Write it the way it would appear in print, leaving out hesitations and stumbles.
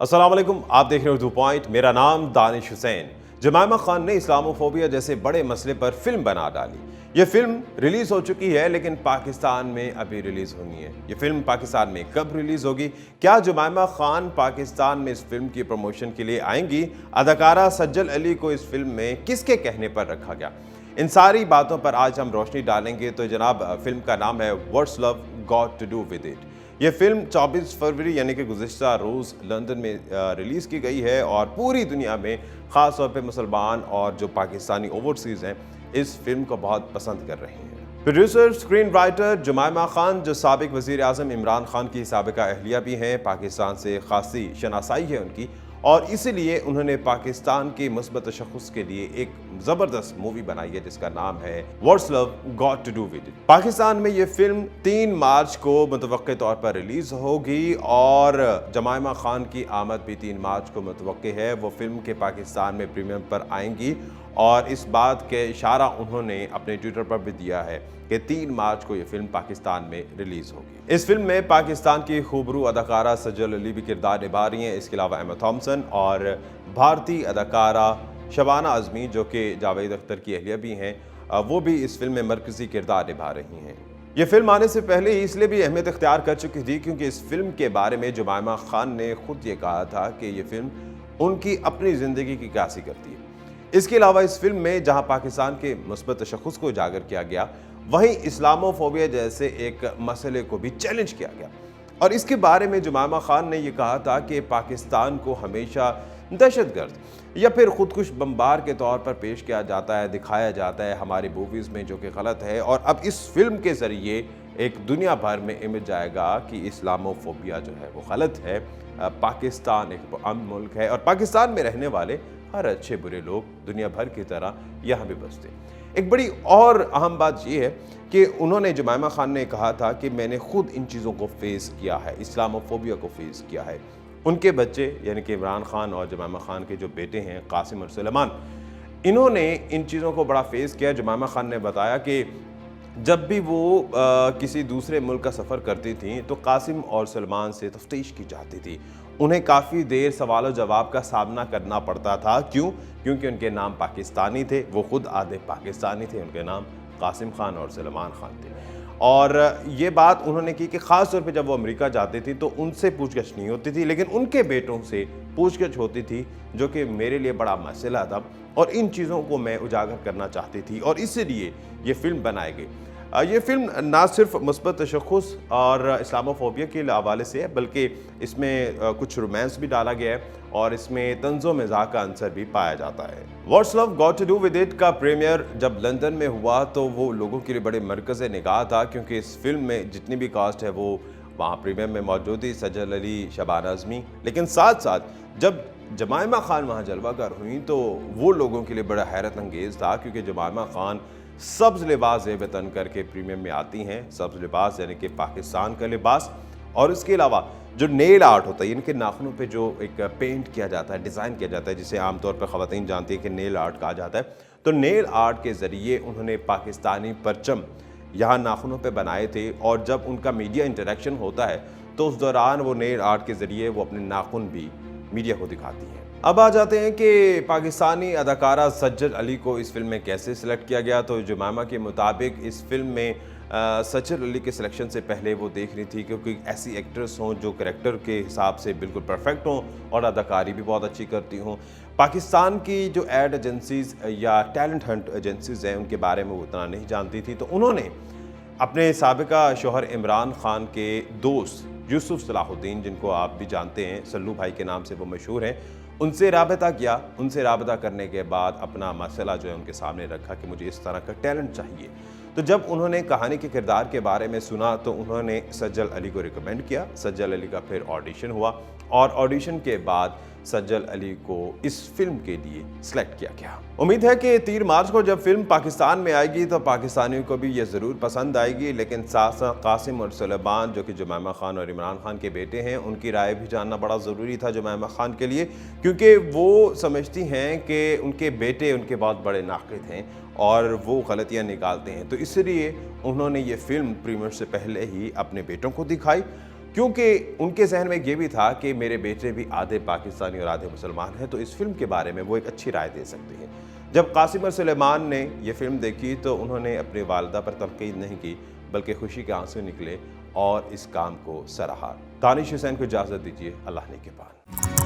अस्सलाम वालेकुम, आप देख रहे हो उर्दू पॉइंट। मेरा नाम दानिश हुसैन। जमायमा खान ने इस्लामोफोबिया जैसे बड़े मसले पर फिल्म बना डाली। ये फिल्म रिलीज हो चुकी है लेकिन पाकिस्तान में अभी रिलीज होनी है। ये फिल्म पाकिस्तान में कब रिलीज होगी? क्या जमायमा खान पाकिस्तान में इस फिल्म की प्रमोशन के लिए आएंगी? अदाकारा सज्जल अली को इस फिल्म में किसके कहने पर रखा गया? इन सारी बातों पर आज हम रोशनी डालेंगे। तो जनाब, फिल्म का नाम है what's love got to do with it. ये फिल्म 24 फरवरी यानी कि गुज़िश्ता रोज़ लंदन में रिलीज़ की गई है और पूरी दुनिया में ख़ास तौर पे मुसलमान और जो पाकिस्तानी ओवरसीज़ हैं इस फिल्म को बहुत पसंद कर रहे हैं। प्रोड्यूसर, स्क्रीन राइटर जमायमा खान, जो साबिक वज़ीर आज़म इमरान खान की साबिका अहलिया भी हैं, पाकिस्तान से ख़ासी शनासाई है उनकी और इसीलिए उन्होंने पाकिस्तान के मुस्बत तशख़्ख़ुस के लिए एक ज़बरदस्त मूवी बनाई है जिसका नाम है what's love got to do with it. Pakistan में ये फिल्म 3 मार्च को मुतवक्के तौर पर रिलीज़ होगी और जमायमा खान की आमद भी 3 मार्च को मुतवक्के है। वो फिल्म के पाकिस्तान में प्रीमियम पर आएंगी और इस बात के इशारा उन्होंने अपने ट्विटर पर भी दिया है कि 3 मार्च को ये फिल्म पाकिस्तान में रिलीज़ होगी। इस फिल्म में पाकिस्तान की खूबरू अदाकारा सज्जल अली भी किरदार निभा रही हैं। इसके अलावा एमा थॉम्सन और भारतीय अदाकारा शबाना आज़मी, जो कि जावेद अख्तर की अहलिया भी हैं, वो भी इस फिल्म में मरकज़ी किरदार निभा रही हैं। ये फिल्म आने से पहले ही इसलिए भी अहमियत इख्तियार कर चुकी थी क्योंकि इस फिल्म के बारे में जमायमा खान ने खुद ये कहा था कि ये फिल्म उनकी अपनी ज़िंदगी की क्यासी करती है। इसके अलावा इस फिल्म में जहां पाकिस्तान के मुस्बत तशख़्ख़ुस को उजागर किया गया, वहीं इस्लामोफोबिया जैसे एक मसले को भी चैलेंज किया गया। और इसके बारे में जमायमा खान ने यह कहा था कि पाकिस्तान को हमेशा दहशतगर्द या फिर खुदकुश बमबार के तौर पर पेश किया जाता है, दिखाया जाता है हमारी मूवीज़ में, जो कि गलत है। और अब इस फिल्म के ज़रिए एक दुनिया भर में इमेज जाएगा कि इस्लामोफोबिया जो है वो गलत है। पाकिस्तान एक अमन मुल्क है और पाकिस्तान में रहने वाले हर अच्छे बुरे लोग दुनिया भर की तरह यहाँ भी बसते हैं। एक बड़ी और अहम बात यह है कि उन्होंने जमायमा खान ने कहा था कि मैंने खुद इन चीज़ों को फेस किया है, इस्लामोफोबिया को फेस किया है। उनके बच्चे यानी कि इमरान खान और जमायमा खान के जो बेटे हैं कासिम और सलमान, इन्होंने इन चीज़ों को बड़ा फेस किया। जमायमा खान ने बताया कि जब भी वो किसी दूसरे मुल्क का सफ़र करती थी तो कासिम और सलमान से तफ्तीश की जाती थी। उन्हें काफ़ी देर सवाल और जवाब का सामना करना पड़ता था। क्यों? क्योंकि उनके नाम पाकिस्तानी थे, वो खुद आधे पाकिस्तानी थे। उनके नाम कासिम खान और सलमान खान थे। और ये बात उन्होंने की कि ख़ास तौर पे जब वो अमेरिका जाते थे तो उनसे पूछगछ नहीं होती थी, लेकिन उनके बेटों से पूछगछ होती थी, जो कि मेरे लिए बड़ा मसला था और इन चीज़ों को मैं उजागर करना चाहती थी और इसलिए ये फ़िल्म बनाई गई। ये फ़िल्म ना सिर्फ मुस्बत तशख़्ख़ुस और इस्लामोफोबिया के हवाले से है, बल्कि इसमें कुछ रोमांस भी डाला गया है और इसमें तंज़ो मज़ाक का अंसर भी पाया जाता है। What's love got to do with it का प्रीमियर जब लंदन में हुआ तो वो लोगों के लिए बड़े मरकज़ निगाह था, क्योंकि इस फिल्म में जितनी भी कास्ट है वो वहाँ प्रीमियर में मौजूद थी, सज्जल अली, शबाना आज़मी। लेकिन साथ साथ जब जमायमा खान वहाँ जलवागर हुई तो वो लोगों के लिए बड़ा हैरत अंगेज़ था, क्योंकि जमायमा खान सब्ज़ लिबास वतन करके प्रीमियम में आती हैं। सब्ज़ लिबास यानी कि पाकिस्तान का लिबास, और इसके अलावा जो नेल आर्ट होता है, इनके नाखूनों पे जो एक पेंट किया जाता है, डिज़ाइन किया जाता है, जिसे आमतौर पर ख़वातीन जानती है कि नेल आर्ट कहा जाता है। तो नेल आर्ट के ज़रिए उन्होंने पाकिस्तानी परचम यहाँ नाखूनों पे बनाए थे और जब उनका मीडिया इंटरेक्शन होता है तो उस दौरान वो नेल आर्ट के ज़रिए वो अपने नाखून भी मीडिया को दिखाती हैं। अब आ जाते हैं कि पाकिस्तानी अदाकारा सज्जल अली को इस फिल्म में कैसे सिलेक्ट किया गया। तो जमायमा के मुताबिक इस फिल्म में सज्जल अली के सिलेक्शन से पहले वो देख रही थी क्योंकि ऐसी एक्ट्रेस हों जो करैक्टर के हिसाब से बिल्कुल परफेक्ट हों और अदाकारी भी बहुत अच्छी करती हों। पाकिस्तान की जो एड एजेंसीज़ या टैलेंट हंट एजेंसीज़ हैं उनके बारे में वो उतना नहीं जानती थी, तो उन्होंने अपने साबिका शौहर इमरान खान के दोस्त यूसुफ सलाहुद्दीन, जिनको आप भी जानते हैं, सल्लू भाई के नाम से वो मशहूर हैं, उनसे राबता किया। उनसे राबता करने के बाद अपना मसला जो है उनके सामने रखा कि मुझे इस तरह का टैलेंट चाहिए। तो जब उन्होंने कहानी के किरदार के बारे में सुना तो उन्होंने सज्जल अली को रिकमेंड किया। सज्जल अली का फिर ऑडिशन हुआ और ऑडिशन के बाद सज्जल अली को इस फिल्म के लिए सिलेक्ट किया गया। उम्मीद है कि 3 मार्च को जब फिल्म पाकिस्तान में आएगी तो पाकिस्तानियों को भी ये ज़रूर पसंद आएगी। लेकिन साथ साथ कासिम और सलमान, जो कि जमायमा खान और इमरान खान के बेटे हैं, उनकी राय भी जानना बड़ा ज़रूरी था जमायमा खान के लिए, क्योंकि वो समझती हैं कि उनके बेटे उनके बहुत बड़े नाक़िद हैं और वो गलतियाँ निकालते हैं। तो इसलिए उन्होंने ये फ़िल्म प्रीमियर से पहले ही अपने बेटों को दिखाई کیونکہ ان کے ذہن میں یہ بھی تھا کہ میرے بیٹے بھی آدھے پاکستانی اور آدھے مسلمان ہیں، تو اس فلم کے بارے میں وہ ایک اچھی رائے دے سکتے ہیں۔ جب قاسم اور سلیمان نے یہ فلم دیکھی تو انہوں نے اپنی والدہ پر تنقید نہیں کی، بلکہ خوشی کے آنسو نکلے اور اس کام کو سراہا۔ دانش حسین کو اجازت دیجیے، اللہ نے کے بعد۔